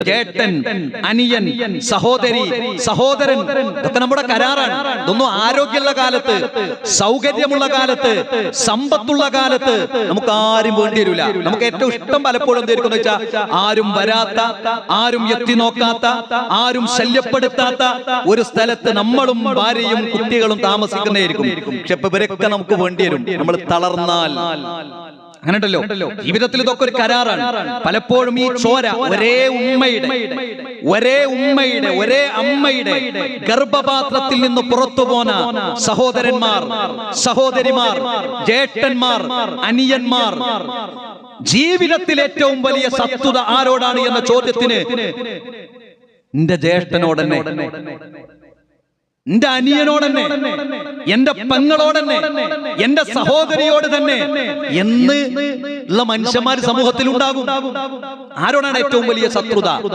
ജേട്ടൻ, അനിയൻ, സഹോദരി, സഹോദരൻ, ഇതൊക്കെ നമ്മുടെ കരാറാണ്. ഇതൊന്നും ആരോഗ്യമുള്ള കാലത്ത്, സൗകര്യമുള്ള കാലത്ത്, സമ്പത്തുള്ള കാലത്ത് നമുക്ക് ആരും വേണ്ടി വരില്ല. നമുക്ക് ഏറ്റവും ഇഷ്ടം പലപ്പോഴും എന്തായിരിക്കും വെച്ചാൽ ആരും വരാത്ത, ആരും എത്തി നോക്കാത്ത, ആരും ശല്യപ്പെടുത്താത്ത ഒരു സ്ഥലത്ത് നമ്മളും ഭാര്യയും കുട്ടികളും താമസിക്കുന്നതായിരിക്കും. പക്ഷെ ഇപ്പൊ ഇവരൊക്കെ നമുക്ക് വേണ്ടി വരും നമ്മൾ തളർന്നാൽ. അങ്ങനെയുണ്ടല്ലോ ജീവിതത്തിൽ, ഇതൊക്കെ ഒരു കരാറാണ്. പലപ്പോഴും ഈ ചോര ഒരേ ഉമ്മയുടെ ഒരേ അമ്മയുടെ ഗർഭപാത്രത്തിൽ നിന്ന് പുറത്തു പോന്ന സഹോദരന്മാർ, സഹോദരിമാർ, ജേഷ്ഠന്മാർ, അനിയന്മാർ, ജീവിതത്തിൽ ഏറ്റവും വലിയ സത്വത ആരോടാണ് എന്ന ചോദ്യത്തിന് എന്റെ ജ്യേഷ്ഠനോടന്നെ, എന്റെ അനിയനോടന്നെ, എന്റെ പെങ്ങളോടന്നെ, എന്റെ സഹോദരിയോട് തന്നെ എന്ന് ഉള്ള മനുഷ്യന്മാർ സമൂഹത്തിൽ ഉണ്ടാകും. ആരോടാണ് ഏറ്റവും വലിയ ശത്രുത?